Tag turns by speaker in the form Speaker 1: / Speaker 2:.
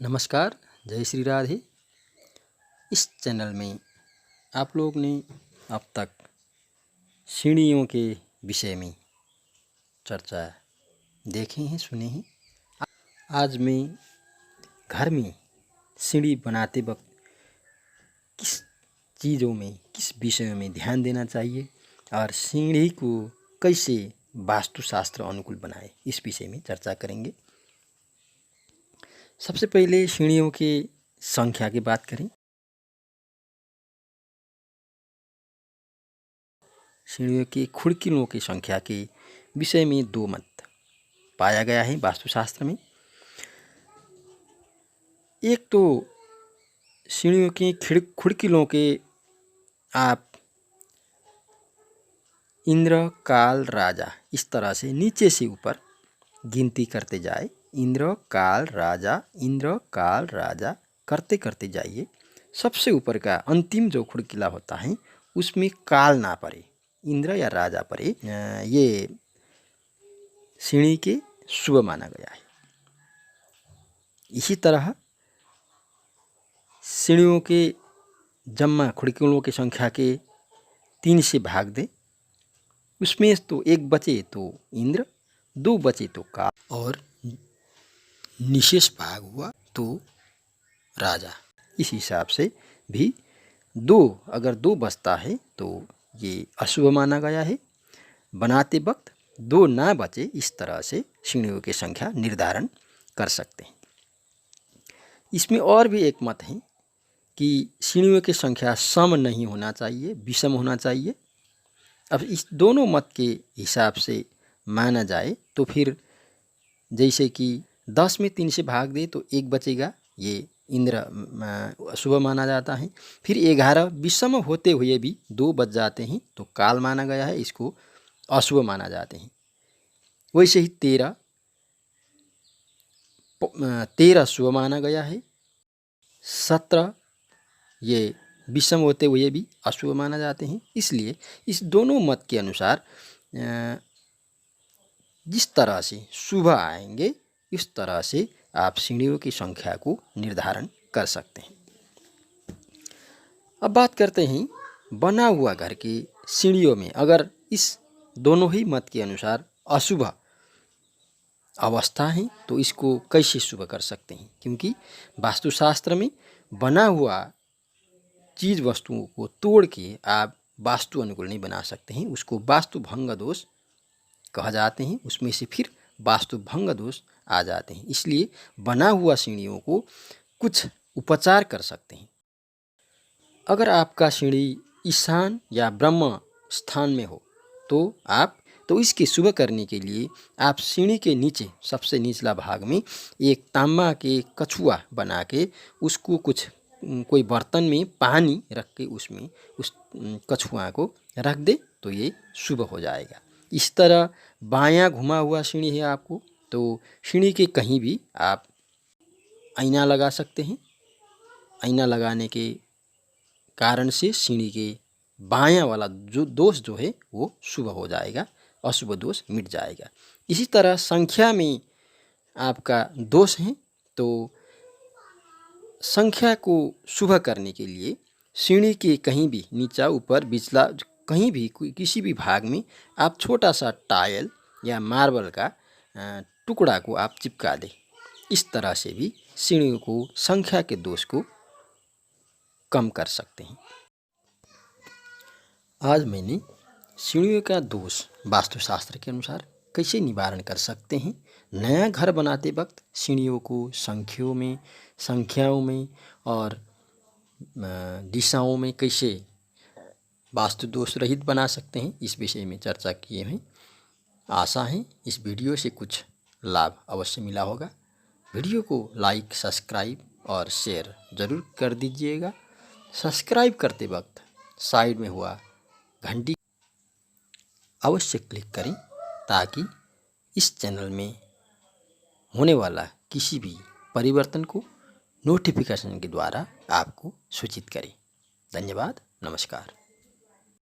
Speaker 1: नमस्कार, जय श्री राधे। इस चैनल में आप लोग ने अब तक सीढ़ियों के विषय में चर्चा देखे हैं, सुने हैं। आज मैं घर में सीढ़ी बनाते वक्त किस चीज़ों में, किस विषयों में ध्यान देना चाहिए और सीढ़ी को कैसे वास्तुशास्त्र अनुकूल बनाए, इस विषय में चर्चा करेंगे। सबसे पहले सीढ़ियों के संख्या की बात करें। सीढ़ियों की खिड़कियों की संख्या के विषय में दो मत पाया गया है वास्तुशास्त्र में। एक तो सीढ़ियों की खिड़कियों के आप इंद्र, काल, राजा इस तरह से नीचे से ऊपर गिनती करते जाए। इंद्र, काल, राजा, इंद्र, काल, राजा करते करते जाइए। सबसे ऊपर का अंतिम जो खिड़किला होता है उसमें काल ना पड़े, इंद्र या राजा पड़े, ये सीढ़ी के शुभ माना गया है। इसी तरह सीढ़ियों के जम्मा खिड़कियों की संख्या के 3 से भाग दे। उसमें तो एक बचे तो इंद्र, 2 बचे तो काल और निशेष भाग हुआ तो राजा। इस हिसाब से भी अगर दो बचता है तो ये अशुभ माना गया है। बनाते वक्त 2 ना बचे, इस तरह से सीढ़ियों की संख्या निर्धारण कर सकते हैं। इसमें और भी एक मत है कि सीढ़ियों की संख्या सम नहीं होना चाहिए, विषम होना चाहिए। अब इस दोनों मत के हिसाब से माना जाए तो फिर जैसे कि 10 में 3 से भाग दे तो 1 बचेगा, ये इंद्र शुभ माना जाता है। फिर 11 विषम होते हुए भी 2 बच जाते हैं तो काल माना गया है, इसको अशुभ माना जाते हैं। वैसे ही 13 शुभ माना गया है। 17 ये विषम होते हुए भी अशुभ माना जाते हैं। इसलिए इस दोनों मत के अनुसार जिस तरह से शुभ आएंगे इस तरह से आप सीढ़ियों की संख्या को निर्धारण कर सकते हैं। अब बात करते हैं बना हुआ घर की सीढ़ियों में अगर इस दोनों ही मत के अनुसार अशुभ अवस्था है तो इसको कैसे शुभ कर सकते हैं, क्योंकि वास्तुशास्त्र में बना हुआ चीज़ वस्तुओं को तोड़ के आप वास्तु अनुकूल नहीं बना सकते हैं, उसको वास्तु भंग दोष कहा जाते हैं। उसमें से फिर वास्तु भंग दोष आ जाते हैं। इसलिए बना हुआ सीढ़ियों को कुछ उपचार कर सकते हैं। अगर आपका सीढ़ी ईशान या ब्रह्म स्थान में हो तो इसके शुभ करने के लिए आप सीढ़ी के नीचे सबसे निचला भाग में एक तांबा के कछुआ बना के उसको कोई बर्तन में पानी रख के उसमें उस कछुआ को रख दे तो ये शुभ हो जाएगा। इस तरह बायां घुमा हुआ सीढ़ी है आपको तो सीढ़ी के कहीं भी आप आईना लगा सकते हैं। आईना लगाने के कारण से सीढ़ी के बायां वाला जो दोष जो है वो शुभ हो जाएगा, अशुभ दोष मिट जाएगा। इसी तरह संख्या में आपका दोष है तो संख्या को शुभ करने के लिए सीढ़ी के कहीं भी नीचा ऊपर बिचला कहीं भी किसी भी भाग में आप छोटा सा टाइल या मार्बल का टुकड़ा को आप चिपका दें। इस तरह से भी सीढ़ियों को संख्या के दोष को कम कर सकते हैं। आज मैंने सीढ़ियों का दोष वास्तुशास्त्र के अनुसार कैसे निवारण कर सकते हैं, नया घर बनाते वक्त सीढ़ियों को संख्याओं में और दिशाओं में कैसे वास्तु दोष रहित बना सकते हैं, इस विषय में चर्चा किए हैं। आशा है इस वीडियो से कुछ लाभ अवश्य मिला होगा। वीडियो को लाइक, सब्सक्राइब और शेयर ज़रूर कर दीजिएगा। सब्सक्राइब करते वक्त साइड में हुआ घंटी अवश्य क्लिक करें ताकि इस चैनल में होने वाला किसी भी परिवर्तन को नोटिफिकेशन के द्वारा आपको सूचित करें। धन्यवाद, नमस्कार।